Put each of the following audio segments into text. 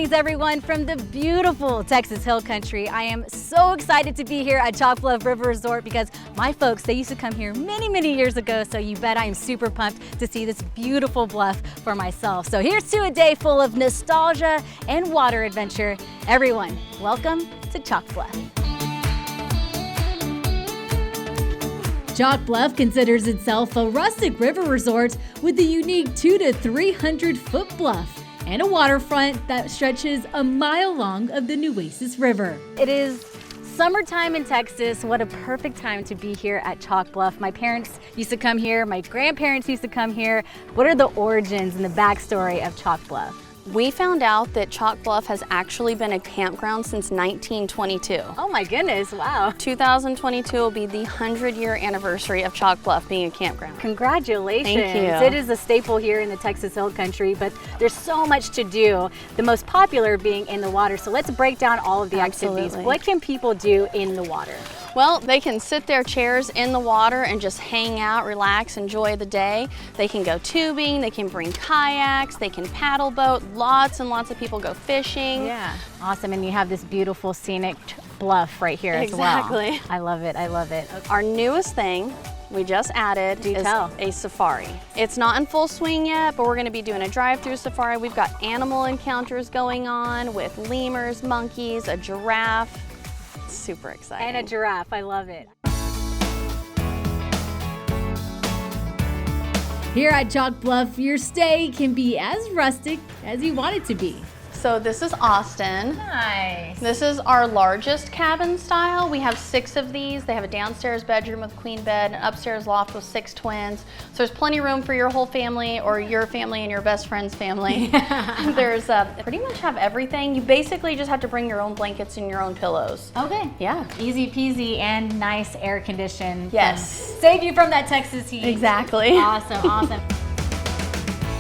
Greetings everyone from the beautiful Texas Hill Country. I am so excited to be here at Bluff River Resort because my folks, they used to come here many years ago, so you bet I am super pumped to see this beautiful bluff for myself. So here's to a day full of nostalgia and water adventure. Everyone, welcome to Chalk Bluff. Chalk Bluff considers itself a rustic river resort with a unique 200 to 300 foot bluff and a waterfront that stretches a mile long of the Nueces River. It is summertime in Texas. What a perfect time to be here at Chalk Bluff. My parents used to come here, my grandparents used to come here. What are the origins and the backstory of Chalk Bluff? We found out that Chalk Bluff has actually been a campground since 1922. Oh my goodness, wow. 2022 will be the 100-year anniversary of Chalk Bluff being a campground. Congratulations. Thank you. It is a staple here in the Texas Hill Country, but there's so much to do, the most popular being in the water. So let's break down all of the activities. What can people do in the water? Well, they can sit their chairs in the water and just hang out, relax, enjoy the day. They can go tubing, they can bring kayaks, they can paddle boat. Lots and lots of people go fishing. Yeah, awesome. And you have this beautiful scenic bluff right here as well. Exactly. I love it, I love it. Okay. Our newest thing we just added is a safari. It's not in full swing yet, but we're gonna be doing a drive-through safari. We've got animal encounters going on with lemurs, monkeys, a giraffe. Super exciting. And a giraffe, I love it. Here at Chalk Bluff, your stay can be as rustic as you want it to be. So this is Austin. Nice. This is our largest cabin style. We have 6 of these. They have a downstairs bedroom with queen bed, an upstairs loft with 6 twins. So there's plenty of room for your whole family or your family and your best friend's family. There's pretty much have everything. You basically just have to bring your own blankets and your own pillows. Okay. Yeah. Easy peasy and nice air conditioned. Yes. Save you from that Texas heat. Exactly. Awesome, awesome.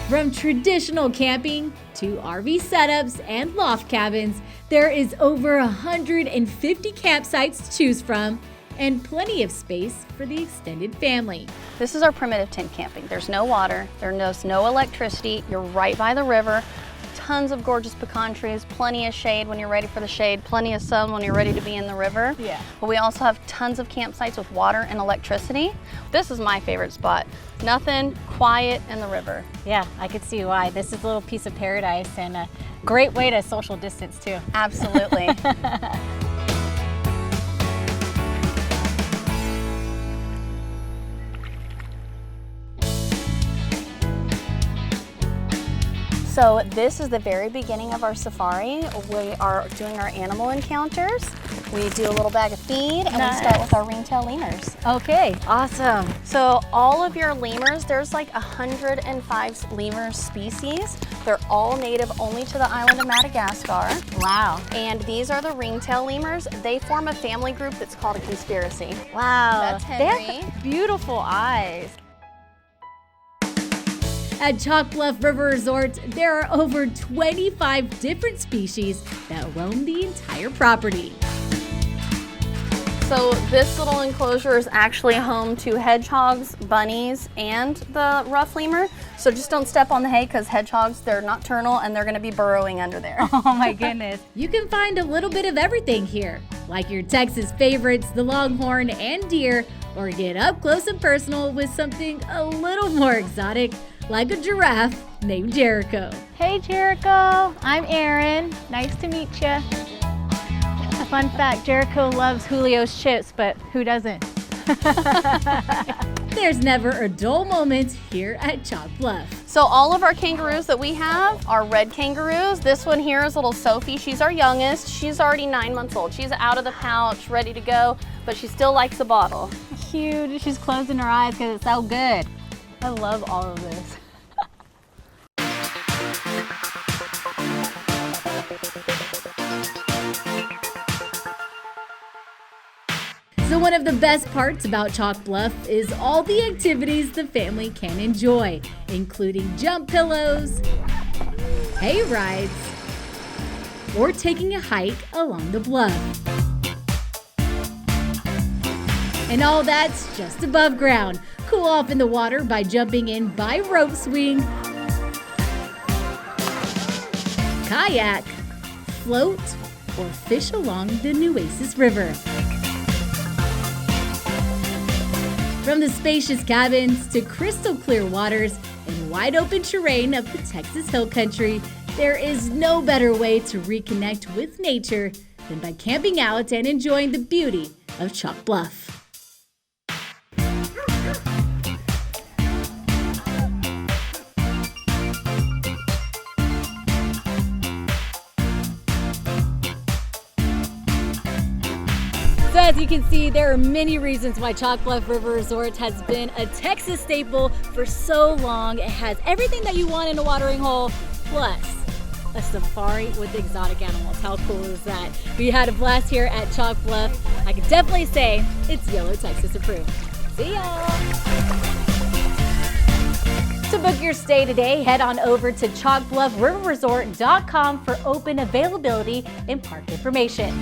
From traditional camping to RV setups and loft cabins, there is over 150 campsites to choose from and plenty of space for the extended family. This is our primitive tent camping. There's no water, there's no electricity, you're right by the river. Tons of gorgeous pecan trees, plenty of shade when you're ready for the shade, plenty of sun when you're ready to be in the river. Yeah. But we also have tons of campsites with water and electricity. This is my favorite spot. Nothing, quiet, and the river. Yeah, I could see why. This is a little piece of paradise and a great way to social distance too. Absolutely. So this is the very beginning of our safari. We are doing our animal encounters. We do a little bag of feed and we start with our ringtail lemurs. Okay, awesome. So all of your lemurs, there's like 105 lemur species. They're all native only to the island of Madagascar. Wow. And these are the ringtail lemurs. They form a family group that's called a conspiracy. Wow. That's Henry. They have beautiful eyes. At Chalk Bluff River Resort, there are over 25 different species that roam the entire property. So this little enclosure is actually home to hedgehogs, bunnies, and the rough lemur. So just don't step on the hay because hedgehogs, they're nocturnal and they're gonna be burrowing under there. Oh my goodness. You can find a little bit of everything here, like your Texas favorites, the longhorn and deer, or get up close and personal with something a little more exotic, like a giraffe named Jericho. Hey Jericho, I'm Erin. Nice to meet you. A fun fact, Jericho loves Julio's chips, but who doesn't? There's never a dull moment here at Chalk Bluff. So all of our kangaroos that we have are red kangaroos. This one here is little Sophie. She's our youngest. She's already 9 months old. She's out of the pouch, ready to go, but she still likes a bottle. Cute, she's closing her eyes because it's so good. I love all of this. So one of the best parts about Chalk Bluff is all the activities the family can enjoy, including jump pillows, hay rides, or taking a hike along the bluff. And all that's just above ground. Cool off in the water by jumping in by rope swing, kayak, float, or fish along the Nueces River. From the spacious cabins to crystal clear waters and wide open terrain of the Texas Hill Country, there is no better way to reconnect with nature than by camping out and enjoying the beauty of Chalk Bluff. So as you can see, there are many reasons why Chalk Bluff River Resort has been a Texas staple for so long. It has everything that you want in a watering hole, plus a safari with exotic animals. How cool is that? We had a blast here at Chalk Bluff. I can definitely say it's Yellow Texas approved. See y'all! To book your stay today, head on over to chalkbluffriverresort.com for open availability and park information.